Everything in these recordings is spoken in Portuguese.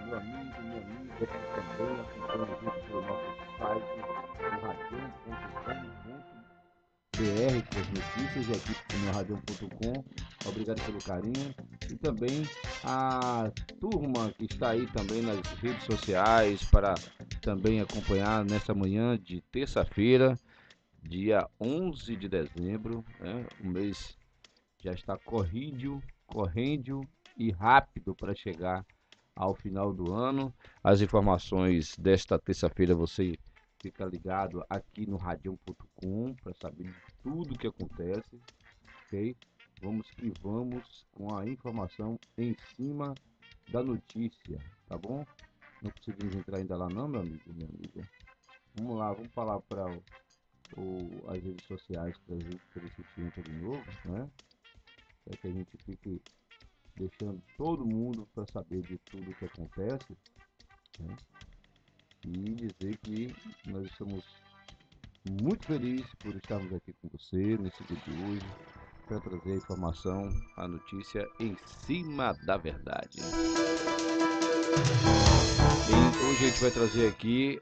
meu amigo, minha amiga, que também acompanha a gente pelo nosso site, no radião.com.br, com as notícias, e aqui no radião.com. Obrigado pelo carinho. E também a turma que está aí também nas redes sociais para também acompanhar nessa manhã de terça-feira, dia 11 de dezembro, né? O mês já está correndo e rápido para chegar ao final do ano. As informações desta terça-feira você fica ligado aqui no radião.com para saber de tudo que acontece, ok? Vamos que vamos com a informação em cima da notícia, tá bom? Não conseguimos entrar ainda lá não, meu amigo, minha amiga. Vamos lá, vamos falar para as redes sociais para a gente ver se entra de novo, né? Para que a gente fique deixando todo mundo para saber de tudo que acontece, né? E dizer que nós estamos muito felizes por estarmos aqui com você nesse dia de hoje para trazer a informação, a notícia em cima da verdade. E hoje a gente vai trazer aqui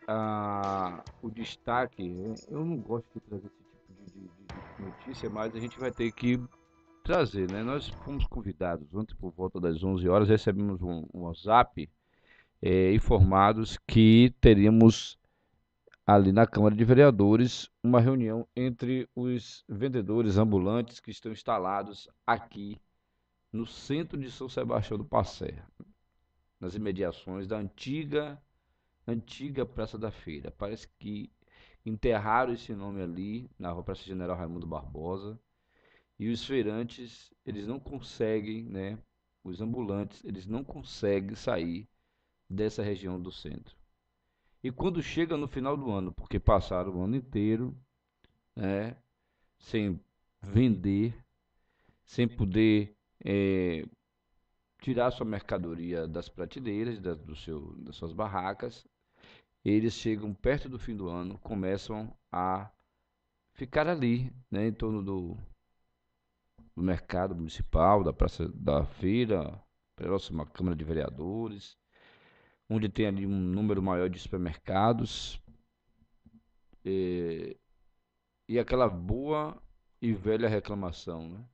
o destaque. Eu não gosto de trazer esse tipo de notícia, mas a gente vai ter que trazer, né? Nós fomos convidados ontem por volta das 11 horas, recebemos um WhatsApp informados que teríamos ali na Câmara de Vereadores uma reunião entre os vendedores ambulantes que estão instalados aqui no centro de São Sebastião do Passé, nas imediações da antiga Praça da Feira. Parece que enterraram esse nome ali na Rua Praça General Raimundo Barbosa. E os feirantes, eles não conseguem, né? Os ambulantes, eles não conseguem sair dessa região do centro. E quando chega no final do ano, porque passaram o ano inteiro, né? Sem vender, sem poder tirar sua mercadoria das prateleiras, das suas barracas, eles chegam perto do fim do ano, começam a ficar ali, né? Em torno do mercado municipal, da praça da feira, próxima à Câmara de Vereadores, onde tem ali um número maior de supermercados e aquela boa e velha reclamação, né?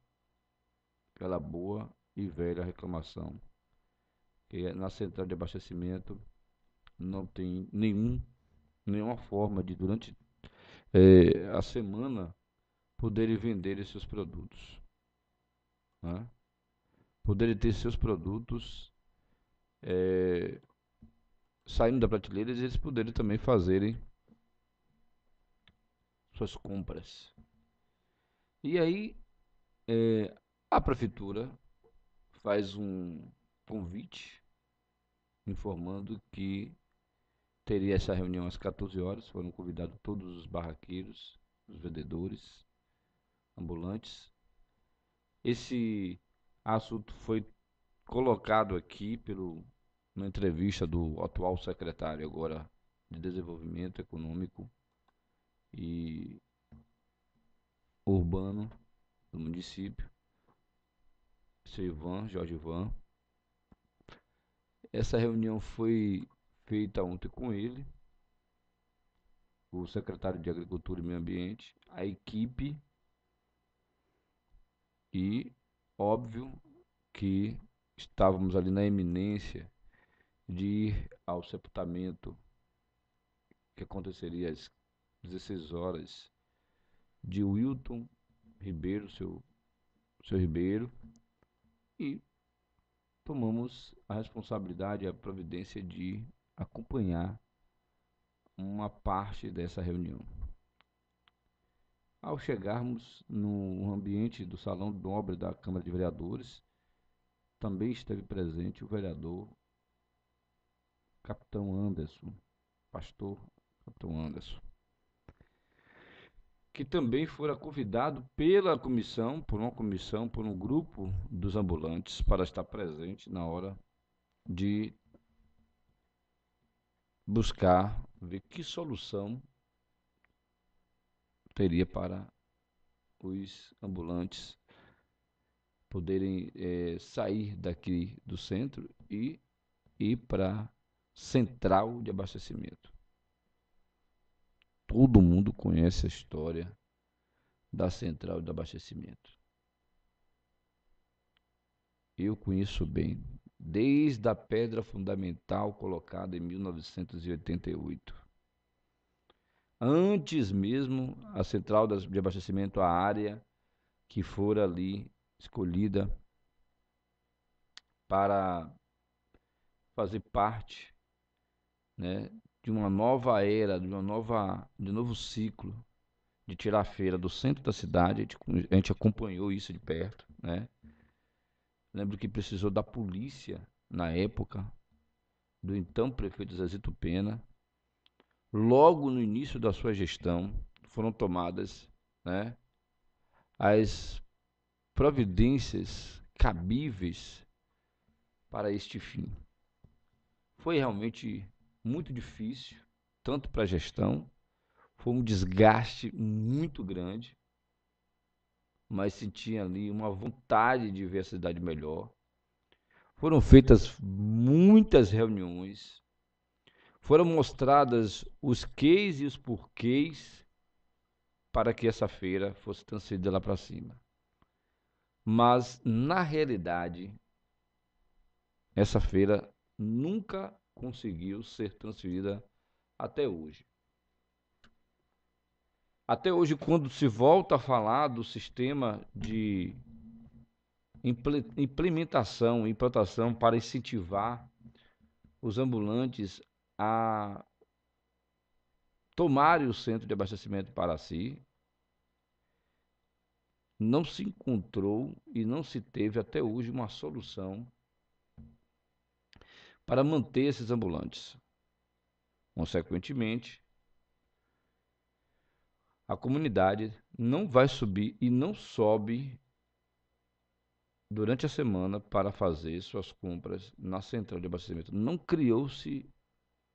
Aquela boa e velha reclamação, que na central de abastecimento não tem nenhuma forma de durante a semana poderem vender esses produtos, né? Poderem ter seus produtos saindo da prateleira e eles poderem também fazerem suas compras. E aí a prefeitura faz um convite informando que teria essa reunião às 14 horas. Foram convidados todos os barraqueiros, os vendedores, ambulantes. Esse assunto foi colocado aqui uma entrevista do atual secretário agora de Desenvolvimento Econômico e Urbano do município, seu Jorge Ivan. Essa reunião foi feita ontem com ele, o secretário de Agricultura e Meio Ambiente, a equipe e, óbvio, que estávamos ali na iminência de ir ao sepultamento que aconteceria às 16 horas de Wilton Ribeiro, seu Ribeiro, e tomamos a responsabilidade e a providência de acompanhar uma parte dessa reunião. Ao chegarmos no ambiente do Salão Nobre da Câmara de Vereadores, também esteve presente o vereador Capitão Anderson, pastor Capitão Anderson, que também fora convidado pela comissão, por um grupo dos ambulantes, para estar presente na hora de buscar ver que solução teria para os ambulantes poderem sair daqui do centro e ir para central de abastecimento. Todo mundo conhece a história da central de abastecimento. Eu conheço bem, desde a pedra fundamental colocada em 1988. Antes mesmo, a central de abastecimento, a área que for ali escolhida para fazer parte, né, de uma nova era, de um novo ciclo, de tirar a feira do centro da cidade. A gente acompanhou isso de perto, né? Lembro que precisou da polícia na época, do então prefeito Zezito Pena. Logo no início da sua gestão, foram tomadas, né, as providências cabíveis para este fim. Foi realmente muito difícil, tanto para a gestão, foi um desgaste muito grande, mas sentia ali uma vontade de ver a cidade melhor. Foram feitas muitas reuniões, foram mostradas os quês e os porquês para que essa feira fosse transferida lá para cima. Mas, na realidade, essa feira nunca conseguiu ser transferida até hoje. Até hoje, quando se volta a falar do sistema de implantação para incentivar os ambulantes a tomarem o centro de abastecimento para si, não se encontrou e não se teve até hoje uma solução para manter esses ambulantes. Consequentemente, a comunidade não vai subir e não sobe durante a semana para fazer suas compras na central de abastecimento. Não criou-se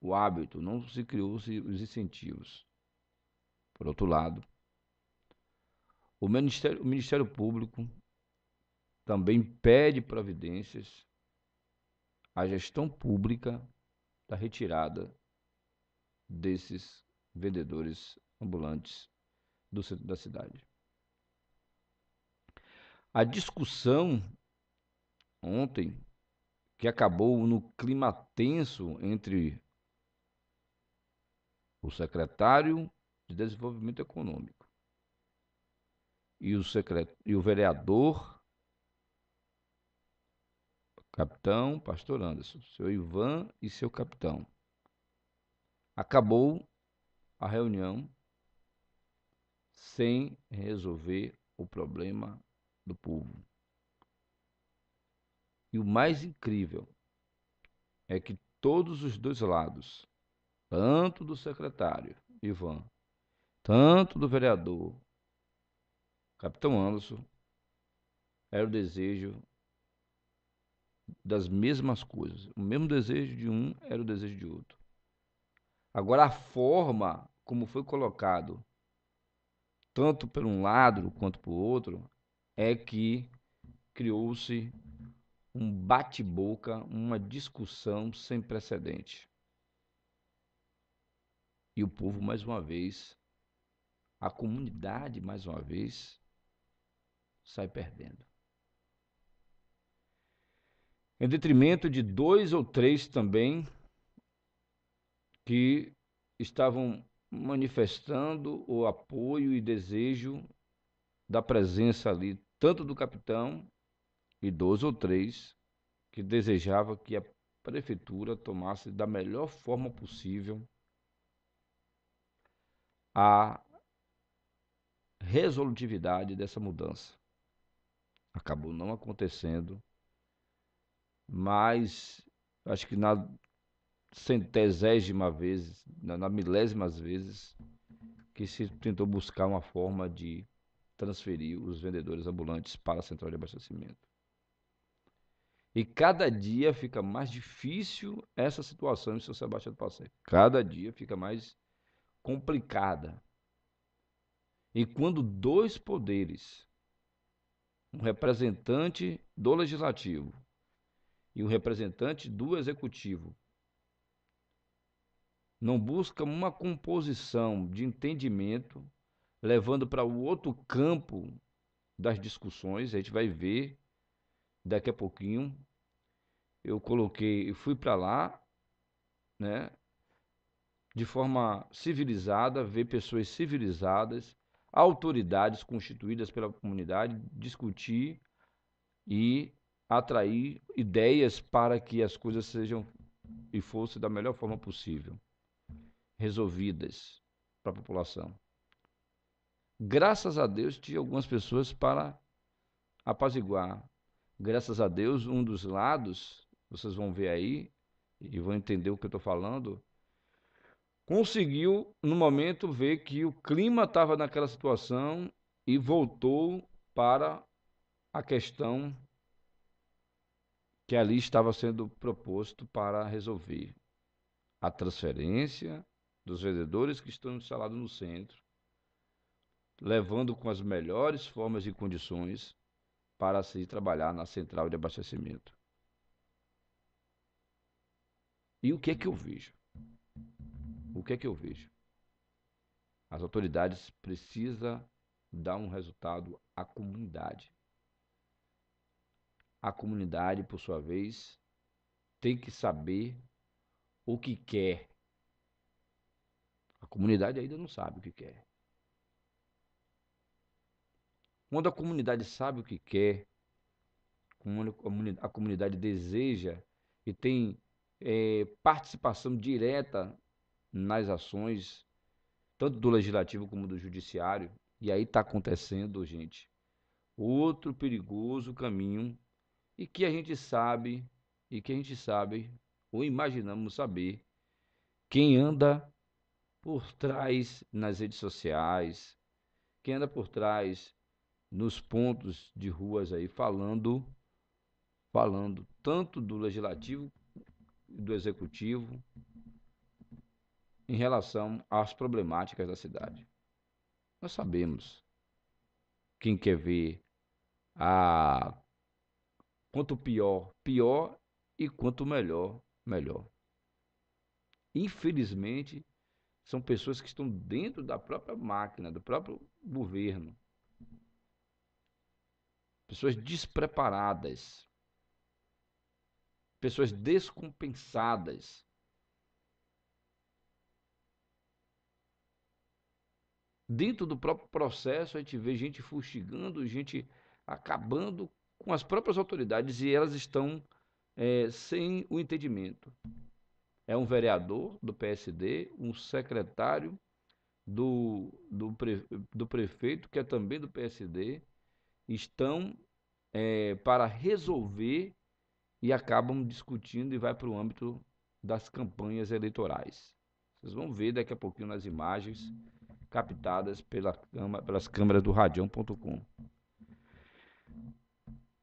o hábito, não se criou-se os incentivos. Por outro lado, o Ministério Público também pede providências à gestão pública da retirada desses vendedores ambulantes do centro da cidade. A discussão ontem, que acabou no clima tenso entre o secretário de Desenvolvimento Econômico e o vereador capitão Pastor Anderson, seu Ivan e seu capitão. Acabou a reunião sem resolver o problema do povo. E o mais incrível é que todos os dois lados, tanto do secretário Ivan, tanto do vereador capitão Anderson, era o desejo das mesmas coisas. O mesmo desejo de um era o desejo de outro. Agora, a forma como foi colocado, tanto por um lado quanto por outro, é que criou-se um bate-boca, uma discussão sem precedente. E o povo, mais uma vez, a comunidade, mais uma vez, sai perdendo. Em detrimento de 2 ou 3 também que estavam manifestando o apoio e desejo da presença ali, tanto do capitão e 2 ou 3 que desejava que a prefeitura tomasse da melhor forma possível a resolutividade dessa mudança. Acabou não acontecendo, mas acho que na centésima vez, na milésimas vezes, que se tentou buscar uma forma de transferir os vendedores ambulantes para a central de abastecimento. E cada dia fica mais difícil essa situação em São Sebastião do Passeio. Cada dia fica mais complicada. E quando dois poderes, um representante do legislativo e um representante do executivo não busca uma composição de entendimento, levando para o outro campo das discussões, a gente vai ver daqui a pouquinho. Eu fui para lá, né, de forma civilizada, ver pessoas civilizadas, autoridades constituídas pela comunidade, discutir e atrair ideias para que as coisas sejam e fossem da melhor forma possível, resolvidas para a população. Graças a Deus, tinha algumas pessoas para apaziguar. Graças a Deus, um dos lados, vocês vão ver aí, e vão entender o que eu estou falando, conseguiu, no momento, ver que o clima estava naquela situação e voltou para a questão que ali estava sendo proposto para resolver a transferência dos vendedores que estão instalados no centro, levando com as melhores formas e condições para se trabalhar na central de abastecimento. E o que é que eu vejo? O que é que eu vejo? As autoridades precisam dar um resultado à comunidade. A comunidade, por sua vez, tem que saber o que quer. A comunidade ainda não sabe o que quer. Quando a comunidade sabe o que quer, a comunidade deseja e tem participação direta nas ações, tanto do legislativo como do judiciário, e aí está acontecendo, gente, outro perigoso caminho e que a gente sabe, ou imaginamos saber, quem anda por trás nas redes sociais, quem anda por trás nos pontos de ruas aí, falando tanto do legislativo e do executivo em relação às problemáticas da cidade. Nós sabemos, quem quer ver a quanto pior, pior, e quanto melhor, melhor. Infelizmente, são pessoas que estão dentro da própria máquina, do próprio governo. Pessoas despreparadas, pessoas descompensadas. Dentro do próprio processo, a gente vê gente fustigando, gente acabando com as próprias autoridades e elas estão sem o entendimento. É um vereador do PSD, um secretário do prefeito, que é também do PSD, estão para resolver e acabam discutindo e vai para o âmbito das campanhas eleitorais. Vocês vão ver daqui a pouquinho nas imagens captadas pelas câmeras do Radião.com.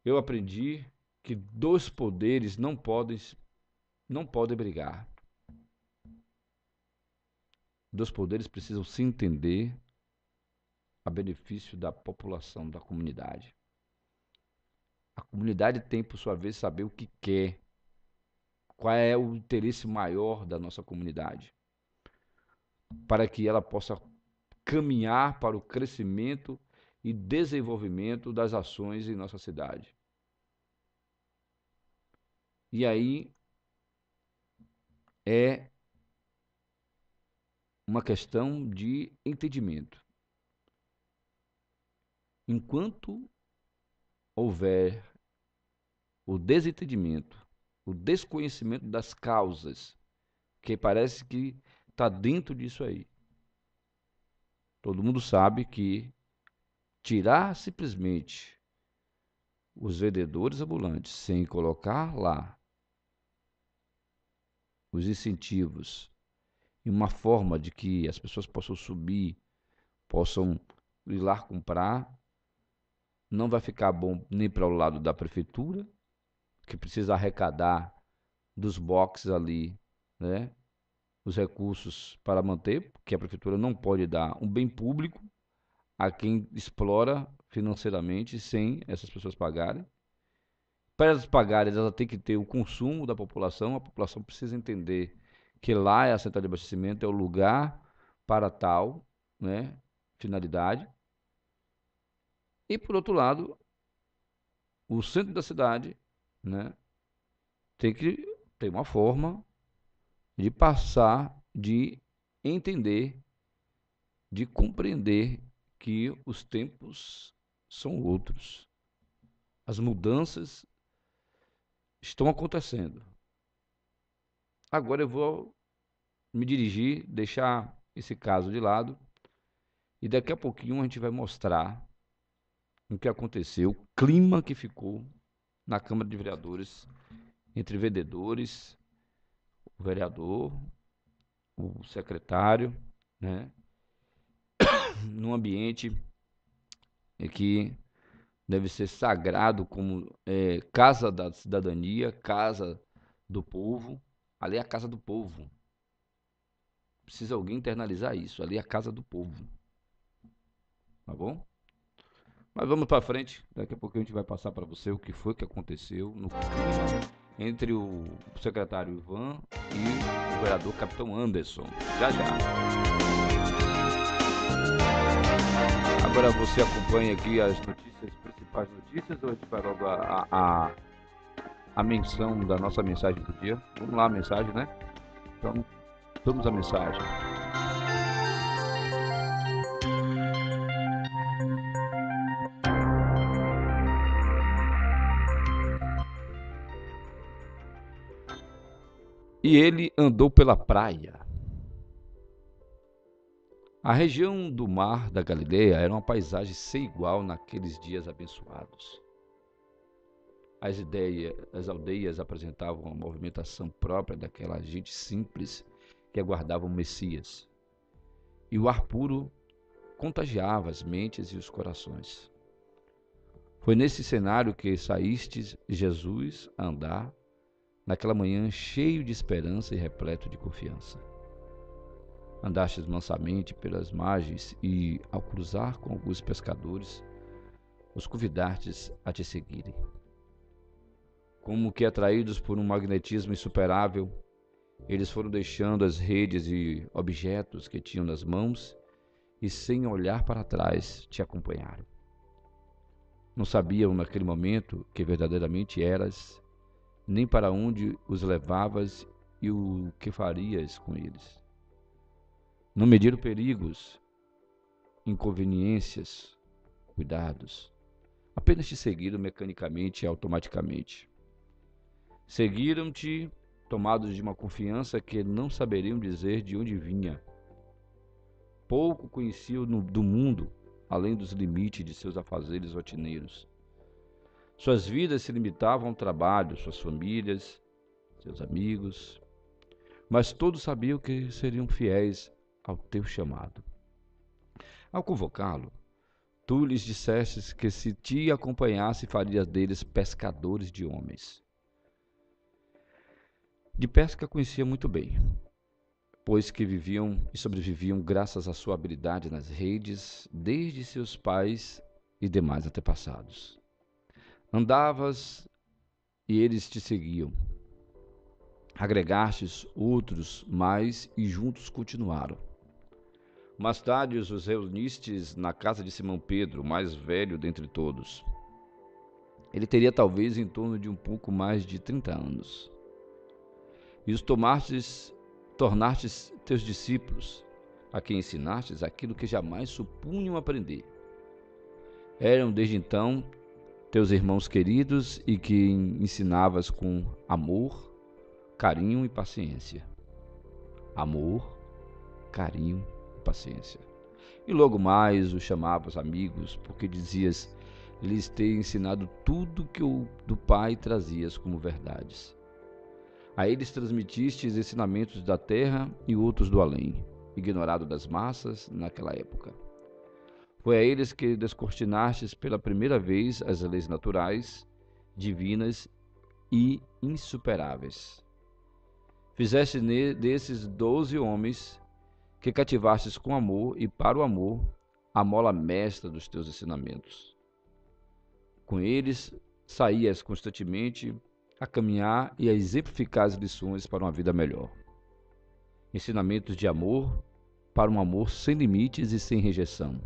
Eu aprendi que dois poderes não podem brigar. Dois poderes precisam se entender a benefício da população, da comunidade. A comunidade tem, por sua vez, saber o que quer, qual é o interesse maior da nossa comunidade, para que ela possa caminhar para o crescimento e desenvolvimento das ações em nossa cidade. E aí é uma questão de entendimento. Enquanto houver o desentendimento, o desconhecimento das causas, que parece que está dentro disso aí. Todo mundo sabe que tirar simplesmente os vendedores ambulantes sem colocar lá os incentivos e uma forma de que as pessoas possam subir, possam ir lá comprar, não vai ficar bom nem para o lado da prefeitura, que precisa arrecadar dos boxes ali, né, os recursos para manter, porque a prefeitura não pode dar um bem público a quem explora financeiramente sem essas pessoas pagarem. Para elas pagarem, ela tem que ter o consumo da população, a população precisa entender que lá é a central de abastecimento, é o lugar para tal, né, finalidade. E, por outro lado, o centro da cidade, né, tem que ter uma forma de passar, de entender, de compreender que os tempos são outros. As mudanças estão acontecendo. Agora eu vou me dirigir, deixar esse caso de lado e daqui a pouquinho a gente vai mostrar o que aconteceu, o clima que ficou na Câmara de Vereadores entre vendedores, o vereador, o secretário, né, num ambiente que deve ser sagrado como casa da cidadania, casa do povo. Ali é a casa do povo. Precisa alguém internalizar isso. Ali é a casa do povo. Tá bom? Mas vamos para frente. Daqui a pouco a gente vai passar para você o que foi que aconteceu no clima entre o secretário Ivan e o vereador Capitão Anderson. Já já. Agora você acompanha aqui as notícias, principais notícias, ou a gente vai logo a menção da nossa mensagem do dia? Vamos lá, a mensagem, né? Então, vamos à mensagem. E ele andou pela praia. A região do mar da Galileia era uma paisagem sem igual naqueles dias abençoados. As aldeias apresentavam uma movimentação própria daquela gente simples que aguardava o Messias. E o ar puro contagiava as mentes e os corações. Foi nesse cenário que saíste Jesus a andar, naquela manhã cheio de esperança e repleto de confiança. Andastes mansamente pelas margens e, ao cruzar com alguns pescadores, os convidastes a te seguirem. Como que atraídos por um magnetismo insuperável, eles foram deixando as redes e objetos que tinham nas mãos e, sem olhar para trás, te acompanharam. Não sabiam naquele momento que verdadeiramente eras, nem para onde os levavas e o que farias com eles. Não mediram perigos, inconveniências, cuidados. Apenas te seguiram mecanicamente e automaticamente. Seguiram-te tomados de uma confiança que não saberiam dizer de onde vinha. Pouco conheciam do mundo, além dos limites de seus afazeres rotineiros. Suas vidas se limitavam ao trabalho, suas famílias, seus amigos, mas todos sabiam que seriam fiéis ao teu chamado. Ao convocá-lo, tu lhes dissestes que se te acompanhasse, farias deles pescadores de homens. De pesca conhecia muito bem, pois que viviam e sobreviviam graças à sua habilidade nas redes, desde seus pais e demais antepassados. Andavas e eles te seguiam. Agregastes outros mais e juntos continuaram. Mais tarde os reunistes na casa de Simão Pedro, o mais velho dentre todos. Ele teria talvez em torno de um pouco mais de 30 anos. E os tornastes teus discípulos, a quem ensinastes aquilo que jamais supunham aprender. Eram desde então teus irmãos queridos e que ensinavas com amor, carinho e paciência. Amor, carinho e paciência. E logo mais os chamavas amigos, porque dizias, lhes ter ensinado tudo que do Pai trazias como verdades. A eles transmitistes ensinamentos da terra e outros do além, ignorado das massas naquela época. Foi a eles que descortinastes pela primeira vez as leis naturais, divinas e insuperáveis. Fizeste desses 12 homens que cativastes com amor e para o amor a mola mestra dos teus ensinamentos. Com eles saías constantemente a caminhar e a exemplificar as lições para uma vida melhor. Ensinamentos de amor para um amor sem limites e sem rejeição.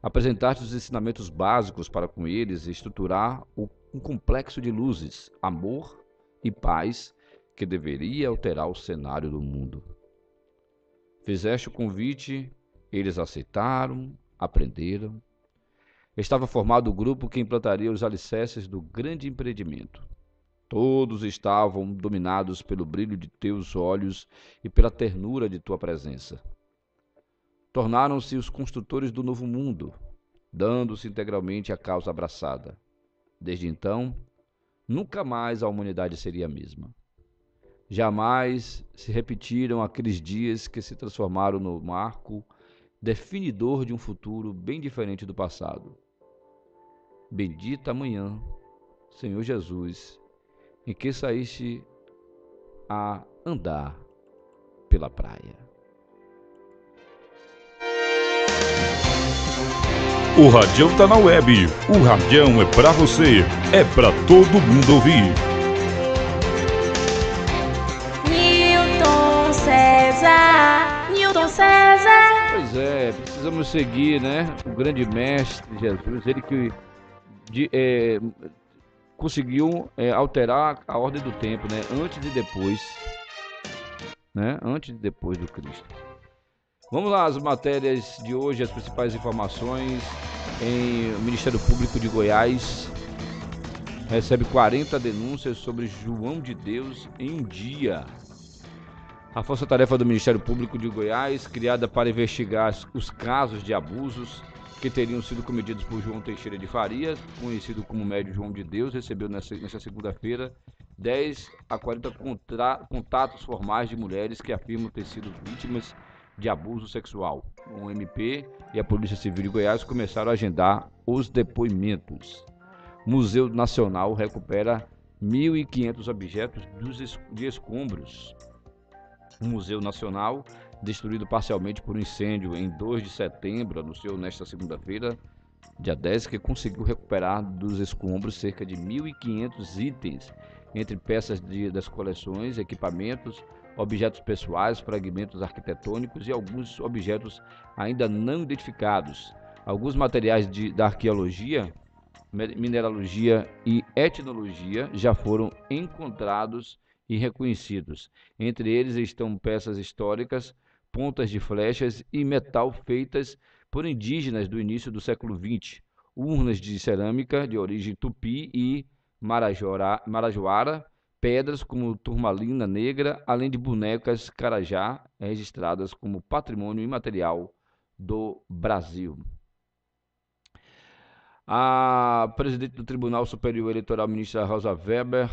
Apresentar-te os ensinamentos básicos para com eles estruturar um complexo de luzes, amor e paz que deveria alterar o cenário do mundo. Fizeste o convite, eles aceitaram, aprenderam. Estava formado o grupo que implantaria os alicerces do grande empreendimento. Todos estavam dominados pelo brilho de teus olhos e pela ternura de tua presença. Tornaram-se os construtores do novo mundo, dando-se integralmente à causa abraçada. Desde então, nunca mais a humanidade seria a mesma. Jamais se repetiram aqueles dias que se transformaram no marco definidor de um futuro bem diferente do passado. Bendita a manhã, Senhor Jesus, em que saíste a andar pela praia. O Radião tá na web. O Radião é pra você. É pra todo mundo ouvir. Newton César, Newton César. Pois é, precisamos seguir, né? O grande mestre Jesus, ele que conseguiu alterar a ordem do tempo, né? Antes e depois, né? Antes e depois do Cristo. Vamos lá, as matérias de hoje, as principais informações. O Ministério Público de Goiás recebe 40 denúncias sobre João de Deus em um dia. A força-tarefa do Ministério Público de Goiás, criada para investigar os casos de abusos que teriam sido cometidos por João Teixeira de Farias, conhecido como médio João de Deus, recebeu nesta segunda-feira 10 a 40 contatos formais de mulheres que afirmam ter sido vítimas de abuso sexual. O MP e a Polícia Civil de Goiás começaram a agendar os depoimentos. O Museu Nacional recupera 1.500 objetos de escombros. O Museu Nacional, destruído parcialmente por um incêndio em 2 de setembro, anunciou nesta segunda-feira, dia 10, que conseguiu recuperar dos escombros cerca de 1.500 itens, entre peças das coleções, equipamentos, objetos pessoais, fragmentos arquitetônicos e alguns objetos ainda não identificados. Alguns materiais da arqueologia, mineralogia e etnologia já foram encontrados e reconhecidos. Entre eles estão peças históricas, pontas de flechas e metal feitas por indígenas do início do século XX, urnas de cerâmica de origem tupi e marajoara, pedras como turmalina negra, além de bonecas carajá, registradas como patrimônio imaterial do Brasil. A presidente do Tribunal Superior Eleitoral, ministra Rosa Weber,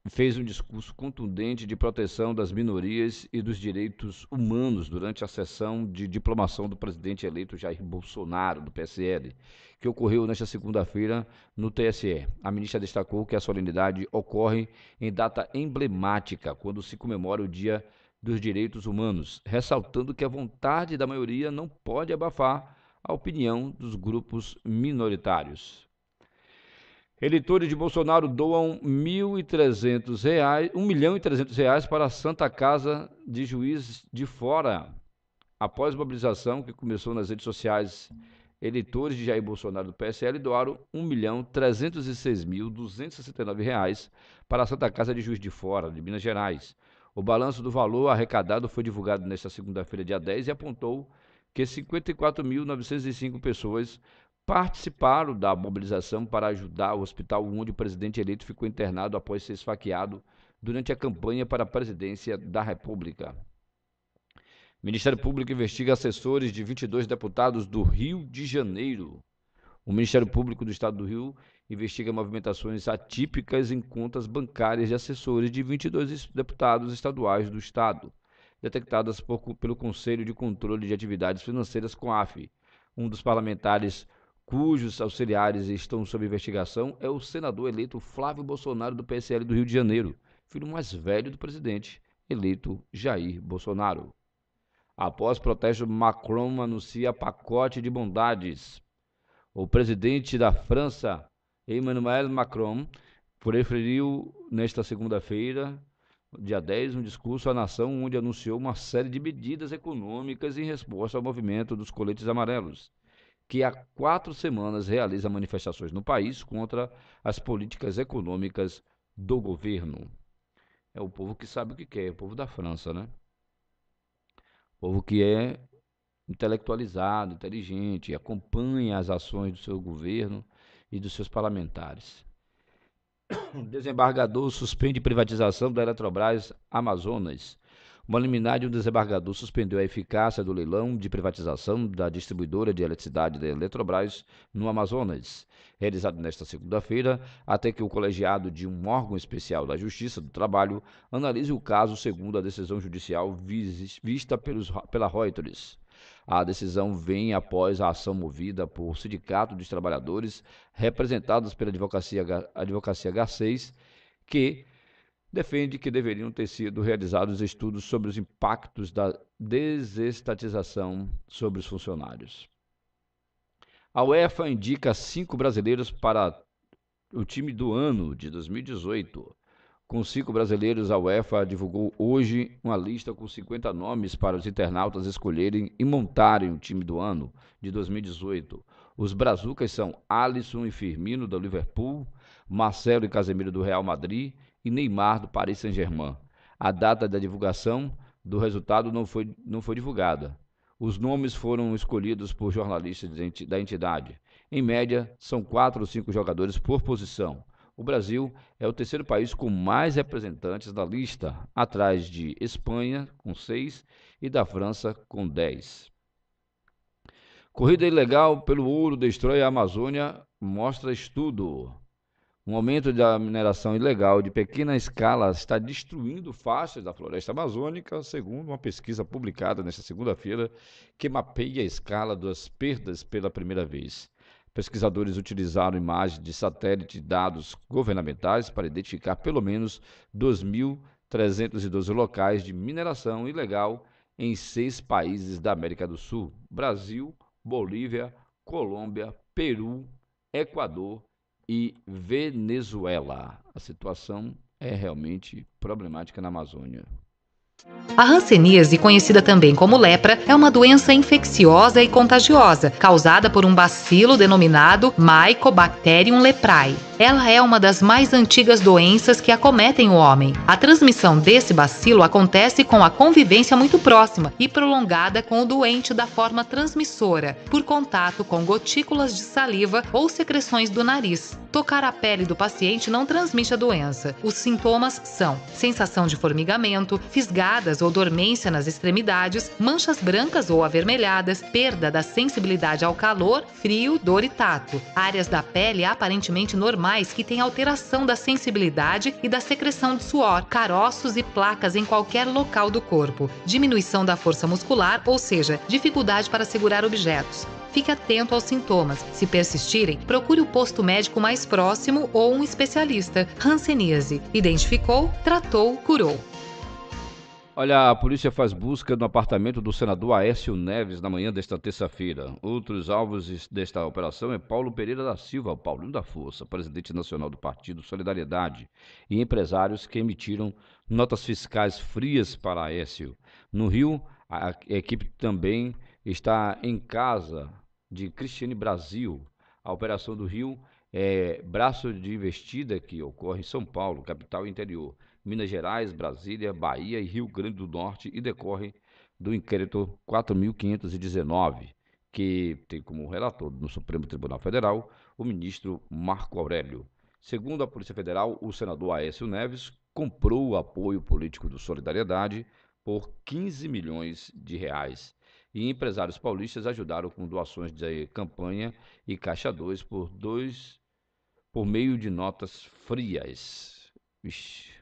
fez um discurso contundente de proteção das minorias e dos direitos humanos durante a sessão de diplomação do presidente eleito Jair Bolsonaro, do PSL, que ocorreu nesta segunda-feira no TSE. A ministra destacou que a solenidade ocorre em data emblemática, quando se comemora o Dia dos Direitos Humanos, ressaltando que a vontade da maioria não pode abafar a opinião dos grupos minoritários. Eleitores de Bolsonaro doam R$ 1.300.000 para a Santa Casa de Juiz de Fora. Após mobilização que começou nas redes sociais, eleitores de Jair Bolsonaro do PSL doaram R$ 1.306.269 para a Santa Casa de Juiz de Fora, de Minas Gerais. O balanço do valor arrecadado foi divulgado nesta segunda-feira, dia 10, e apontou que 54.905 pessoas participaram da mobilização para ajudar o hospital onde o presidente eleito ficou internado após ser esfaqueado durante a campanha para a presidência da República. O Ministério Público investiga assessores de 22 deputados do Rio de Janeiro. O Ministério Público do Estado do Rio investiga movimentações atípicas em contas bancárias de assessores de 22 deputados estaduais do Estado, detectadas pelo Conselho de Controle de Atividades Financeiras, CONAF. Um dos parlamentares cujos auxiliares estão sob investigação é o senador eleito Flávio Bolsonaro, do PSL do Rio de Janeiro, filho mais velho do presidente eleito Jair Bolsonaro. Após protesto, Macron anuncia pacote de bondades. O presidente da França, Emmanuel Macron, preferiu nesta segunda-feira, dia 10, um discurso à nação onde anunciou uma série de medidas econômicas em resposta ao movimento dos coletes amarelos, que há 4 semanas realiza manifestações no país contra as políticas econômicas do governo. É o povo que sabe o que quer, é o povo da França, né? O povo que é intelectualizado, inteligente, acompanha as ações do seu governo e dos seus parlamentares. O desembargador suspende privatização da Eletrobras Amazonas. Uma liminar de um desembargador suspendeu a eficácia do leilão de privatização da distribuidora de eletricidade da Eletrobras no Amazonas, realizado nesta segunda-feira, até que o colegiado de um órgão especial da Justiça do Trabalho analise o caso segundo a decisão judicial vista pela Reuters. A decisão vem após a ação movida por Sindicato dos Trabalhadores, representados pela Advocacia H6, que defende que deveriam ter sido realizados estudos sobre os impactos da desestatização sobre os funcionários. A UEFA indica 5 brasileiros para o time do ano de 2018. Com 5 brasileiros, a UEFA divulgou hoje uma lista com 50 nomes para os internautas escolherem e montarem o time do ano de 2018. Os brazucas são Alisson e Firmino, do Liverpool, Marcelo e Casemiro, do Real Madrid, e Neymar, do Paris Saint-Germain. A data da divulgação do resultado não foi divulgada. Os nomes foram escolhidos por jornalistas da entidade. Em média, são 4 ou 5 jogadores por posição. O Brasil é o terceiro país com mais representantes na lista, atrás de Espanha, com 6, e da França, com 10. Corrida ilegal pelo ouro destrói a Amazônia, mostra estudo. Um aumento da mineração ilegal de pequena escala está destruindo faixas da floresta amazônica, segundo uma pesquisa publicada nesta segunda-feira, que mapeia a escala das perdas pela primeira vez. Pesquisadores utilizaram imagens de satélite e dados governamentais para identificar pelo menos 2.312 locais de mineração ilegal em 6 países da América do Sul: Brasil, Bolívia, Colômbia, Peru, Equador e Venezuela. A situação é realmente problemática na Amazônia. A hanseníase, conhecida também como lepra, é uma doença infecciosa e contagiosa, causada por um bacilo denominado Mycobacterium leprae. Ela é uma das mais antigas doenças que acometem o homem. A transmissão desse bacilo acontece com a convivência muito próxima e prolongada com o doente da forma transmissora, por contato com gotículas de saliva ou secreções do nariz. Tocar a pele do paciente não transmite a doença. Os sintomas são sensação de formigamento, fisgadas ou dormência nas extremidades, manchas brancas ou avermelhadas, perda da sensibilidade ao calor, frio, dor e tato. Áreas da pele aparentemente normais que têm alteração da sensibilidade e da secreção de suor, caroços e placas em qualquer local do corpo, diminuição da força muscular, ou seja, dificuldade para segurar objetos. Fique atento aos sintomas. Se persistirem, procure o posto médico mais próximo ou um especialista. Hanseníase. Identificou, tratou, curou. Olha, a polícia faz busca no apartamento do senador Aécio Neves na manhã desta terça-feira. Outros alvos desta operação é Paulo Pereira da Silva, o Paulinho da Força, presidente nacional do Partido Solidariedade, e empresários que emitiram notas fiscais frias para Aécio. No Rio, a equipe também está em casa de Cristiane Brasil. A operação do Rio é braço de investida que ocorre em São Paulo, capital e interior, Minas Gerais, Brasília, Bahia e Rio Grande do Norte, e decorre do inquérito 4.519, que tem como relator no Supremo Tribunal Federal o ministro Marco Aurélio. Segundo a Polícia Federal, o senador Aécio Neves comprou o apoio político do Solidariedade por 15 milhões de reais. E empresários paulistas ajudaram com doações de campanha e caixa 2 por meio de notas frias. Ixi.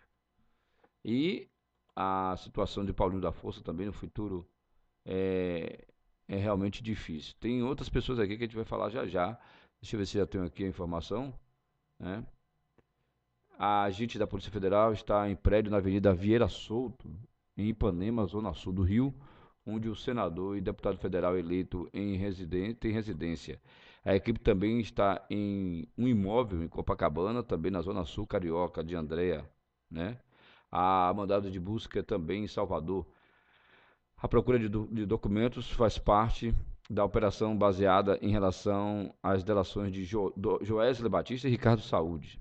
E a situação de Paulinho da Força também no futuro é realmente difícil. Tem outras pessoas aqui que a gente vai falar já já. Deixa eu ver se já tenho aqui a informação, né? A agente da Polícia Federal está em prédio na Avenida Vieira Souto, em Ipanema, Zona Sul do Rio, onde o senador e deputado federal eleito tem residência. A equipe também está em um imóvel em Copacabana, também na Zona Sul Carioca de Andréa, né? Há mandado de busca também em Salvador. A procura de documentos faz parte da operação baseada em relação às delações de Joesley Batista e Ricardo Saúde.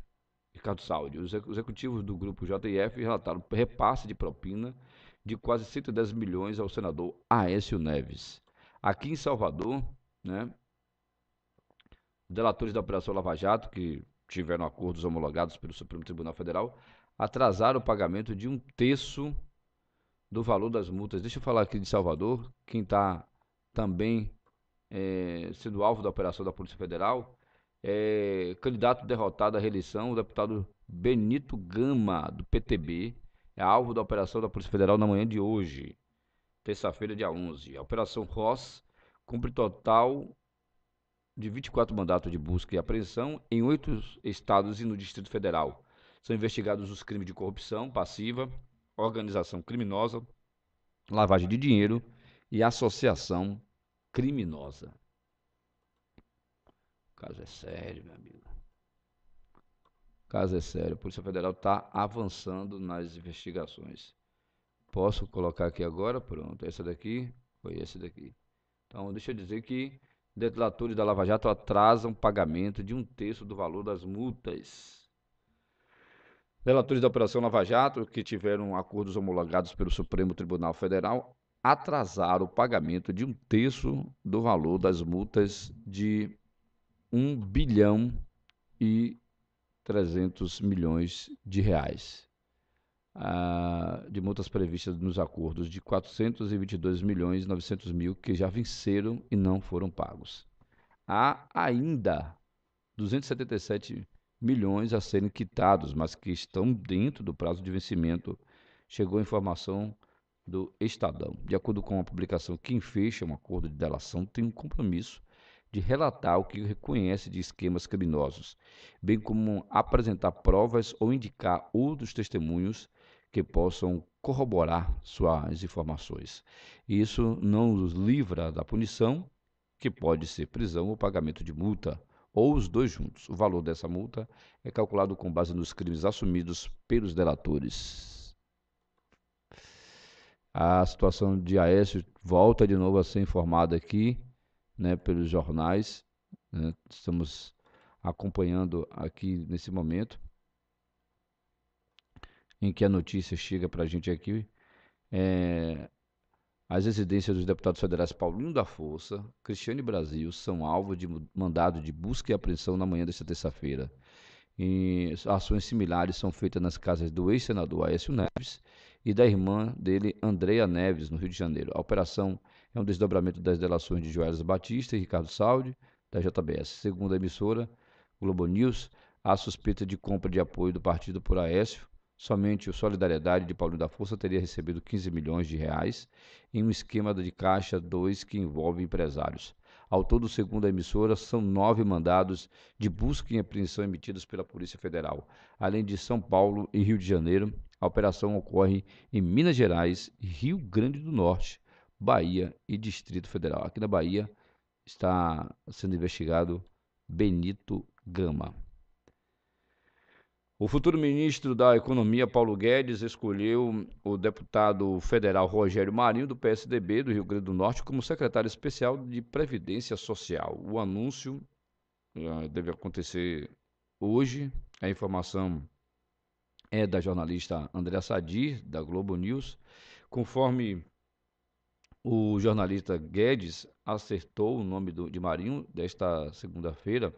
Os executivos do grupo JF relataram repasse de propina de quase 110 milhões ao senador Aécio Neves. Aqui em Salvador, né, delatores da Operação Lava Jato, que tiveram acordos homologados pelo Supremo Tribunal Federal, atrasaram o pagamento de um terço do valor das multas. Deixa eu falar aqui de Salvador, quem está também sendo alvo da operação da Polícia Federal, candidato derrotado à reeleição, o deputado Benito Gama, do PTB, é alvo da operação da Polícia Federal na manhã de hoje, terça-feira, dia 11. A Operação Ross cumpre total de 24 mandatos de busca e apreensão em 8 estados e no Distrito Federal. São investigados os crimes de corrupção passiva, organização criminosa, lavagem de dinheiro e associação criminosa. O caso é sério, meu amigo. O caso é sério. A Polícia Federal está avançando nas investigações. Posso colocar aqui agora? Pronto. Essa daqui foi esse daqui. Então, deixa eu dizer que delatores da Lava Jato atrasam pagamento de um terço do valor das multas. Delatores da Operação Lava Jato, que tiveram acordos homologados pelo Supremo Tribunal Federal, atrasaram o pagamento de um terço do valor das multas de 1 bilhão e 300 milhões de reais. De multas previstas nos acordos de 422 milhões e 900 mil que já venceram e não foram pagos. Há ainda 277 milhões a serem quitados, mas que estão dentro do prazo de vencimento, chegou a informação do Estadão. De acordo com a publicação, quem fecha um acordo de delação tem um compromisso de relatar o que reconhece de esquemas criminosos, bem como apresentar provas ou indicar outros testemunhos que possam corroborar suas informações. Isso não os livra da punição, que pode ser prisão ou pagamento de multa, ou os dois juntos. O valor dessa multa é calculado com base nos crimes assumidos pelos delatores. A situação de Aécio volta de novo a ser informada aqui, né, pelos jornais, né? Estamos acompanhando aqui nesse momento em que a notícia chega para a gente aqui. As residências dos deputados federais Paulinho da Força, Cristiane Brasil, são alvo de mandado de busca e apreensão na manhã desta terça-feira. Ações similares são feitas nas casas do ex-senador Aécio Neves e da irmã dele, Andréa Neves, no Rio de Janeiro. A operação é um desdobramento das delações de Joesley Batista e Ricardo Saúde, da JBS. Segundo a emissora Globo News, há suspeita de compra de apoio do partido por Aécio. Somente o Solidariedade de Paulinho da Força teria recebido 15 milhões de reais em um esquema de Caixa 2 que envolve empresários. Ao todo, segundo a emissora, são 9 mandados de busca e apreensão emitidos pela Polícia Federal. Além de São Paulo e Rio de Janeiro, a operação ocorre em Minas Gerais, Rio Grande do Norte, Bahia e Distrito Federal. Aqui na Bahia está sendo investigado Benito Gama. O futuro ministro da Economia, Paulo Guedes, escolheu o deputado federal Rogério Marinho, do PSDB do Rio Grande do Norte, como secretário especial de Previdência Social. O anúncio deve acontecer hoje. A informação é da jornalista Andréa Sadi, da Globo News. Conforme o jornalista Guedes acertou o nome de Marinho desta segunda-feira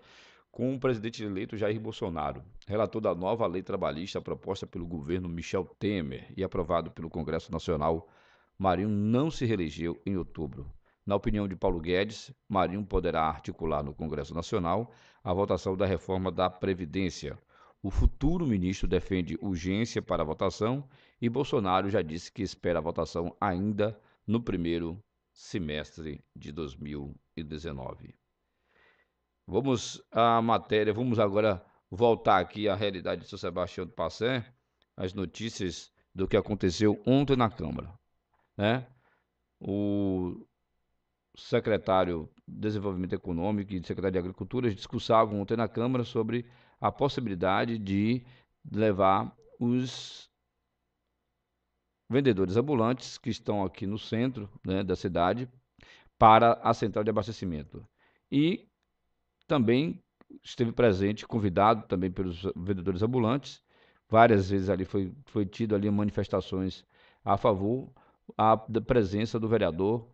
com o presidente eleito Jair Bolsonaro, relator da nova lei trabalhista proposta pelo governo Michel Temer e aprovado pelo Congresso Nacional. Marinho não se reelegeu em outubro. Na opinião de Paulo Guedes, Marinho poderá articular no Congresso Nacional a votação da reforma da Previdência. O futuro ministro defende urgência para a votação e Bolsonaro já disse que espera a votação ainda no primeiro semestre de 2019. Vamos à matéria, vamos agora voltar aqui à realidade de São Sebastião do Passé, as notícias do que aconteceu ontem na Câmara, né? O secretário de Desenvolvimento Econômico e secretário de Agricultura discursavam ontem na Câmara sobre a possibilidade de levar os vendedores ambulantes que estão aqui no centro, né, da cidade para a central de abastecimento. E também esteve presente, convidado também pelos vendedores ambulantes. Várias vezes ali foi tido ali manifestações a favor da presença do vereador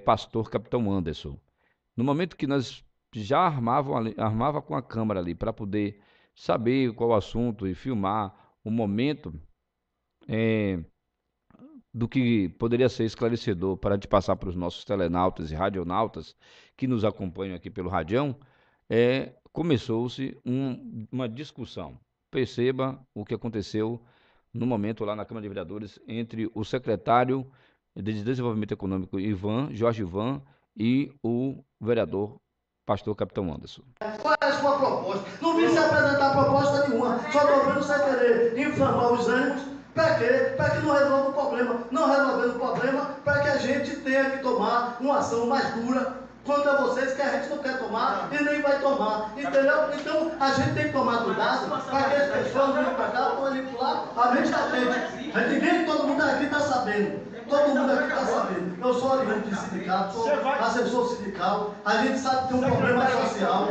pastor Capitão Anderson. No momento que nós já armava com a câmera ali para poder saber qual o assunto e filmar o momento do que poderia ser esclarecedor para a gente passar para os nossos telenautas e radionautas que nos acompanham aqui pelo Radião, começou-se uma discussão. Perceba o que aconteceu no momento lá na Câmara de Vereadores entre o secretário de Desenvolvimento Econômico Jorge Ivan e o vereador pastor Capitão Anderson. Qual é a sua proposta? Não vim se apresentar proposta nenhuma, só estou vendo você querer inflamar os ânimos. Para quê? Para que não resolva o problema. Não resolvendo o problema, para que a gente tenha que tomar uma ação mais dura contra vocês, que a gente não quer tomar e nem vai tomar. Entendeu? Então, a gente tem que tomar cuidado para que as pessoas não venham para cá, manipular a mente da gente. Ninguém, todo mundo aqui está sabendo. Todo mundo aqui está sabendo. Eu sou oriundo de sindicato, sou assessor sindical. A gente sabe que tem um problema social.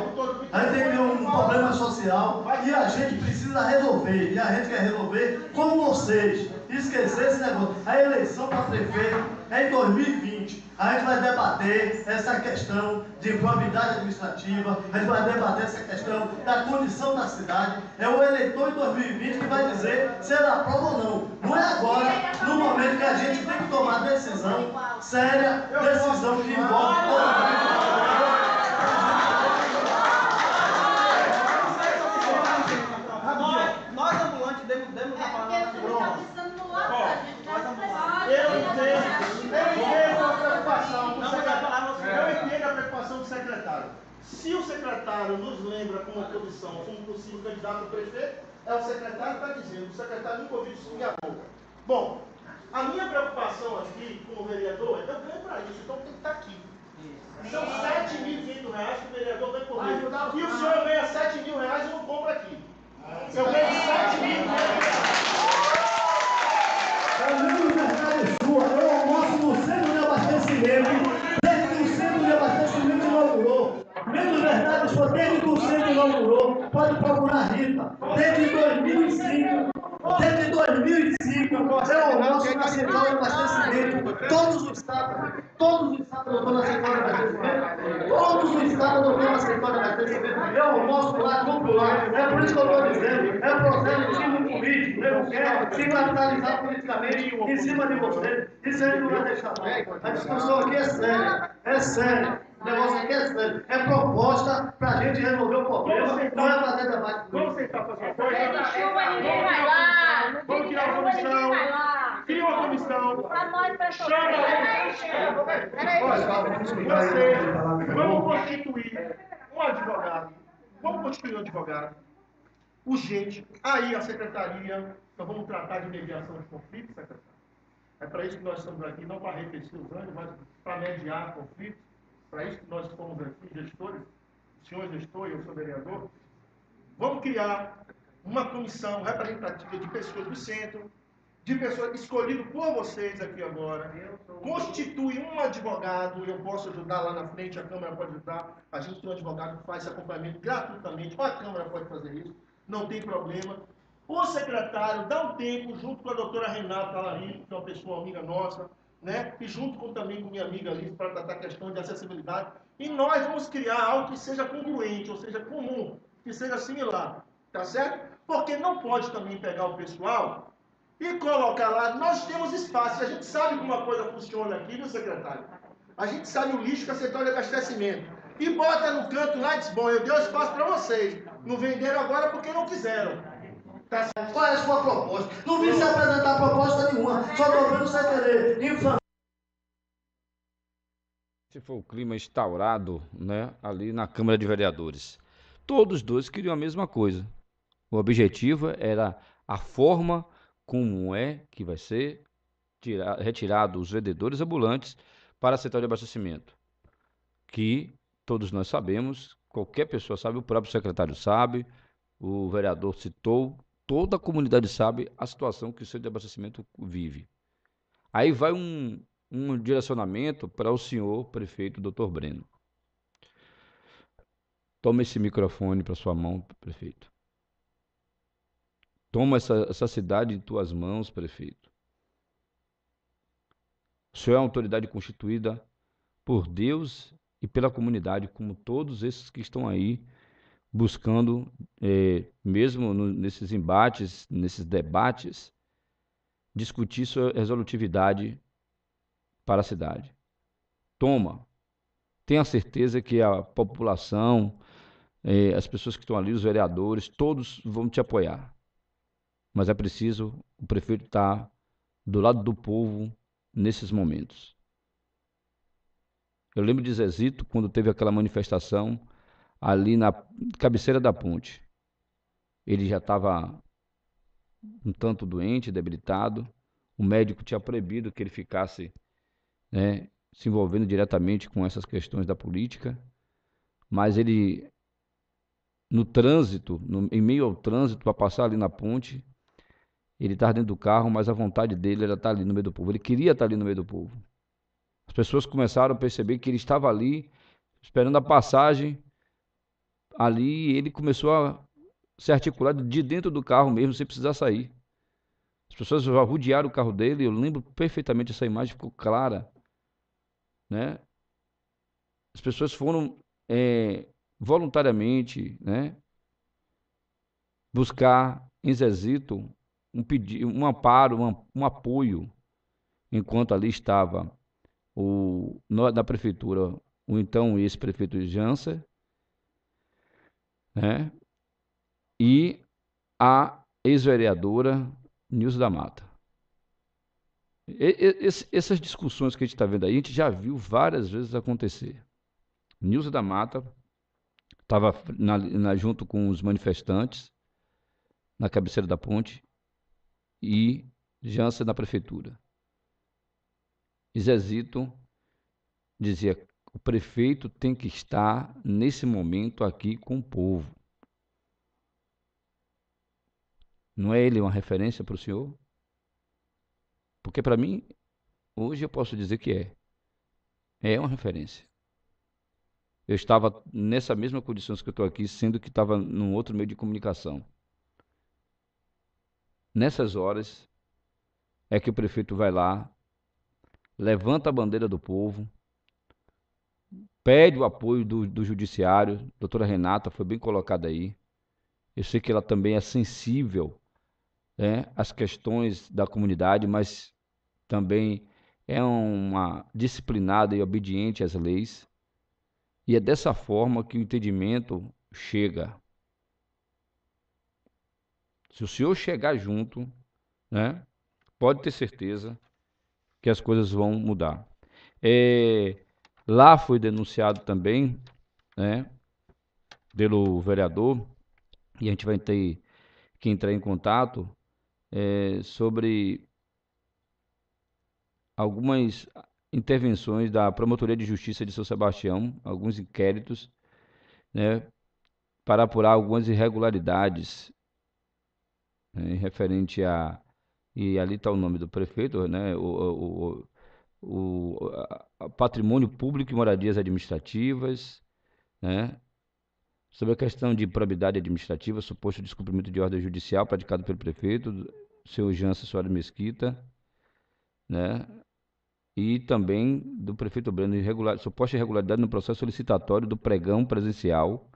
A gente tem que ter um problema social e a gente precisa resolver. E a gente quer resolver com vocês. Esquecer esse negócio. A eleição para prefeito é em 2020. A gente vai debater essa questão de improbidade administrativa. A gente vai debater essa questão da condição da cidade. É o eleitor em 2020 que vai dizer se ele aprova ou não. Não é agora, no momento que a gente tem que tomar decisão séria, decisão que envolve todo mundo. Nós ambulantes demos a palavra. Eu entendo a preocupação do secretário. Se o secretário nos lembra como oposição, como possível candidato a prefeito, é o secretário que está dizendo. O secretário nunca ouviu isso na boca. Bom, a minha preocupação aqui, como vereador, eu ganho para isso, então tem que estar aqui. São R$7.500 que o vereador ganha por mês. E o senhor ganha R$7.000 e não compra aqui. Eu ganho R$7.000. É muito verdade sua. Eu almoço no centro de abastecimento, desde que o centro de abastecimento inaugurou. Menos verdade sua, desde que o centro inaugurou. Pode procurar a Rita. Desde 2005, eu almoço na central de abastecimento. Todos os estados eu estou na central de abastecimento. Todos os estados eu estou na central de abastecimento. Eu almoço lá, compro lá. É por isso que eu estou dizendo. É processo de um político. Eu não quero se capitalizar politicamente em cima de você. Isso a gente não vai deixar não. A discussão aqui é séria. É séria. O negócio aqui é sério. É proposta para a gente resolver o problema. Não é fazer debate. Vamos tentar fazer uma coisa. Ninguém vai lá. Vamos criar uma comissão. Cria uma comissão. Vamos constituir um advogado. Urgente. Aí a secretaria, nós vamos tratar de mediação de conflitos, secretário. É para isso que nós estamos aqui, não para arrefecer os ânimos, mas para mediar conflitos. Para isso que nós fomos aqui, gestores, o senhor gestor e eu sou vereador. Vamos criar uma comissão representativa de pessoas do centro, de pessoas escolhidas por vocês aqui agora. Constitui um advogado, eu posso ajudar lá na frente, a Câmara pode ajudar. A gente tem um advogado que faz esse acompanhamento gratuitamente, ou a Câmara pode fazer isso, não tem problema. O secretário dá um tempo, junto com a doutora Renata Larico, que é uma pessoa amiga nossa, né? E junto também com minha amiga Alice, para tratar a questão de acessibilidade. E nós vamos criar algo que seja congruente, ou seja, comum, que seja similar, tá certo? Porque não pode também pegar o pessoal e colocar lá. Nós temos espaço, a gente sabe como uma coisa funciona aqui, viu, secretário? A gente sabe o lixo que a central de abastecimento. E bota no canto lá e diz, bom, eu dei o espaço para vocês. Não venderam agora porque não quiseram. Tá certo? Qual é a sua proposta? Não vim se apresentar proposta nenhuma, só estou vendo você querer inflamar. Esse foi o clima instaurado, né, ali na Câmara de Vereadores. Todos dois queriam a mesma coisa. O objetivo era a forma como é que vai ser retirado os vendedores ambulantes para a central de abastecimento. que todos nós sabemos, qualquer pessoa sabe, o próprio secretário sabe, o vereador citou, toda a comunidade sabe a situação que o centro de abastecimento vive. Aí vai um direcionamento para o senhor prefeito, doutor Breno. Toma esse microfone para sua mão, prefeito. Toma essa cidade em tuas mãos, prefeito. O senhor é uma autoridade constituída por Deus e pela comunidade, como todos esses que estão aí buscando, mesmo nesses embates, nesses debates, discutir sua resolutividade para a cidade. Toma. Tenha certeza que a população, as pessoas que estão ali, os vereadores, todos vão te apoiar. Mas é preciso o prefeito estar do lado do povo nesses momentos. Eu lembro de Zezito, quando teve aquela manifestação ali na cabeceira da ponte. Ele já estava um tanto doente, debilitado. O médico tinha proibido que ele ficasse, se envolvendo diretamente com essas questões da política. Mas ele, no trânsito, em meio ao trânsito, para passar ali na ponte, ele estava dentro do carro, mas a vontade dele era estar ali no meio do povo. Ele queria estar ali no meio do povo. As pessoas começaram a perceber que ele estava ali, esperando a passagem ali, e ele começou a se articular de dentro do carro mesmo, sem precisar sair. As pessoas rodearam o carro dele, eu lembro perfeitamente, essa imagem ficou clara, né? As pessoas foram voluntariamente, né, buscar em Zezito um amparo, um apoio, enquanto ali estava da prefeitura, o então ex-prefeito Janser, né, e a ex-vereadora Nilza da Mata. Essas discussões que a gente está vendo aí, a gente já viu várias vezes acontecer. Nilza da Mata estava junto com os manifestantes na cabeceira da ponte e Janser na prefeitura. E Zezito dizia: o prefeito tem que estar nesse momento aqui com o povo. Não é ele uma referência para o senhor? Porque para mim, hoje eu posso dizer que é uma referência. Eu estava nessa mesma condição que eu estou aqui, sendo que estava num outro meio de comunicação. Nessas horas é que o prefeito vai lá, levanta a bandeira do povo, pede o apoio do judiciário. A doutora Renata foi bem colocada aí. Eu sei que ela também é sensível, às questões da comunidade, mas também é uma disciplinada e obediente às leis. E é dessa forma que o entendimento chega. Se o senhor chegar junto, né, pode ter certeza que as coisas vão mudar. Lá foi denunciado também, né, pelo vereador, e a gente vai ter que entrar em contato sobre algumas intervenções da Promotoria de Justiça de São Sebastião, alguns inquéritos, né, para apurar algumas irregularidades, né, referente a... E ali está o nome do prefeito, né, o patrimônio público e moradias administrativas, né, sobre a questão de improbidade administrativa, suposto descumprimento de ordem judicial praticado pelo prefeito, senhor Janser Soares Mesquita, né, e também do prefeito Breno, suposta irregularidade no processo solicitatório do pregão presencial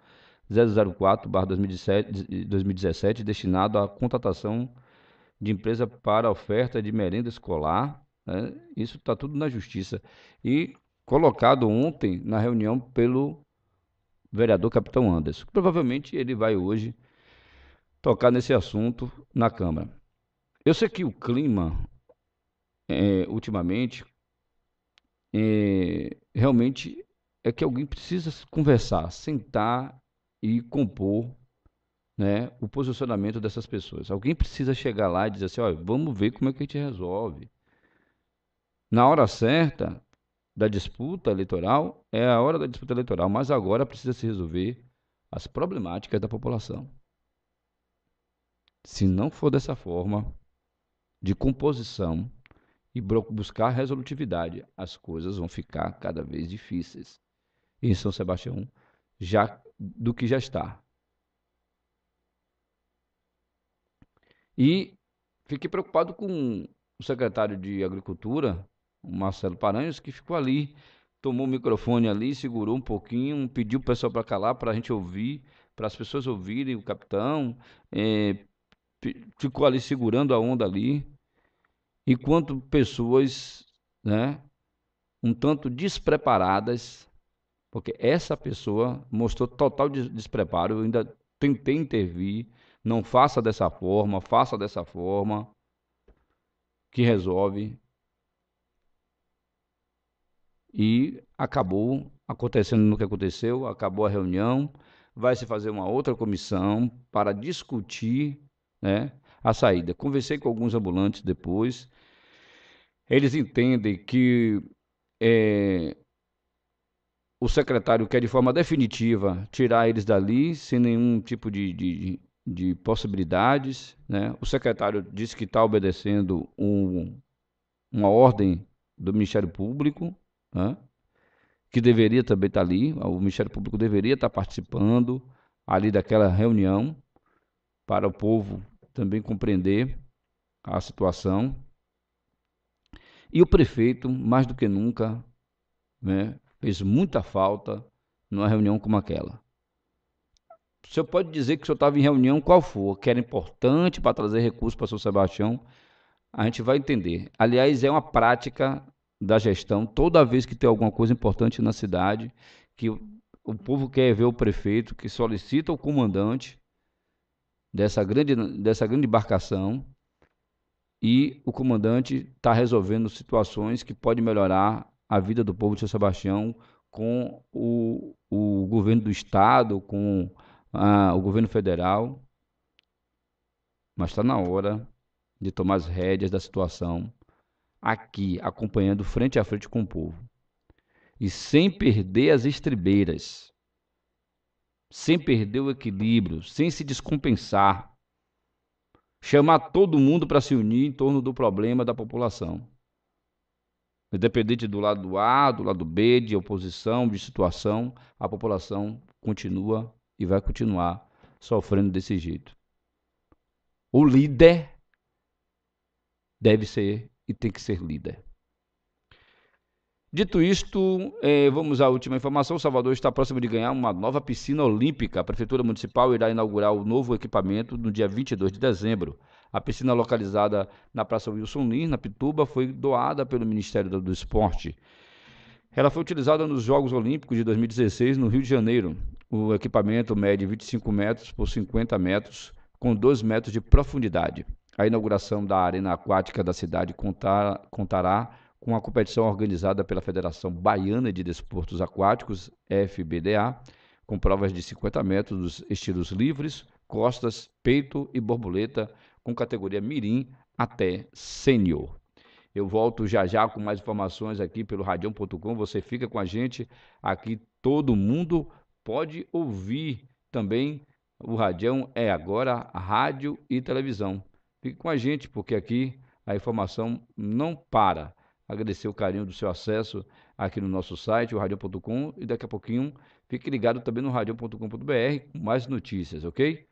004/2017, destinado à contratação de empresa para oferta de merenda escolar, né? Isso está tudo na justiça. E colocado ontem na reunião pelo vereador Capitão Anderson. Provavelmente ele vai hoje tocar nesse assunto na Câmara. Eu sei que o clima, ultimamente, realmente é que alguém precisa conversar, sentar e compor, né, o posicionamento dessas pessoas. Alguém precisa chegar lá e dizer assim: olha, vamos ver como é que a gente resolve. Na hora certa, da disputa eleitoral é a hora da disputa eleitoral, mas agora precisa se resolver as problemáticas da população. Se não for dessa forma de composição e buscar resolutividade, as coisas vão ficar cada vez difíceis em São Sebastião do que já está. E fiquei preocupado com o secretário de Agricultura, o Marcelo Paranhos, que ficou ali, tomou o microfone ali, segurou um pouquinho, pediu o pessoal para calar, para a gente ouvir, para as pessoas ouvirem o capitão, ficou ali segurando a onda ali, enquanto pessoas, né, um tanto despreparadas, porque essa pessoa mostrou total despreparo, eu ainda tentei intervir, não faça dessa forma, que resolve. E acabou acontecendo no que aconteceu, acabou a reunião, vai se fazer uma outra comissão para discutir, né, a saída. Conversei com alguns ambulantes depois, eles entendem que o secretário quer de forma definitiva tirar eles dali, sem nenhum tipo de possibilidades, né? O secretário disse que está obedecendo uma ordem do Ministério Público, né? Que deveria também estar ali, o Ministério Público deveria estar participando ali daquela reunião, para o povo também compreender a situação. E o prefeito, mais do que nunca, né, fez muita falta numa reunião como aquela. O senhor pode dizer que o senhor estava em reunião qual for, que era importante para trazer recursos para São Sebastião, a gente vai entender. Aliás, é uma prática da gestão, toda vez que tem alguma coisa importante na cidade, que o povo quer ver o prefeito, que solicita o comandante dessa grande embarcação, e o comandante está resolvendo situações que podem melhorar a vida do povo de São Sebastião com o governo do estado, com o governo federal. Mas está na hora de tomar as rédeas da situação aqui, acompanhando frente a frente com o povo. E sem perder as estribeiras, sem perder o equilíbrio, sem se descompensar. Chamar todo mundo para se unir em torno do problema da população. Independente do lado A, do lado B, de oposição, de situação, a população continua e vai continuar sofrendo desse jeito. O líder deve ser e tem que ser líder. Dito isto, vamos à última informação. Salvador está próximo de ganhar uma nova piscina olímpica. A Prefeitura Municipal irá inaugurar o novo equipamento no dia 22 de dezembro. A piscina localizada na Praça Wilson Lins, na Pituba, foi doada pelo Ministério do Esporte. Ela foi utilizada nos Jogos Olímpicos de 2016 no Rio de Janeiro. O equipamento mede 25 metros por 50 metros, com 2 metros de profundidade. A inauguração da arena aquática da cidade contará com a competição organizada pela Federação Baiana de Desportos Aquáticos, FBDA, com provas de 50 metros dos estilos livres, costas, peito e borboleta, com categoria mirim até sênior. Eu volto já com mais informações aqui pelo radião.com, você fica com a gente aqui, todo mundo pode ouvir também. O Radião é agora rádio e televisão. Fique com a gente, porque aqui a informação não para. Agradecer o carinho do seu acesso aqui no nosso site, o radião.com, e daqui a pouquinho fique ligado também no radião.com.br com mais notícias, ok?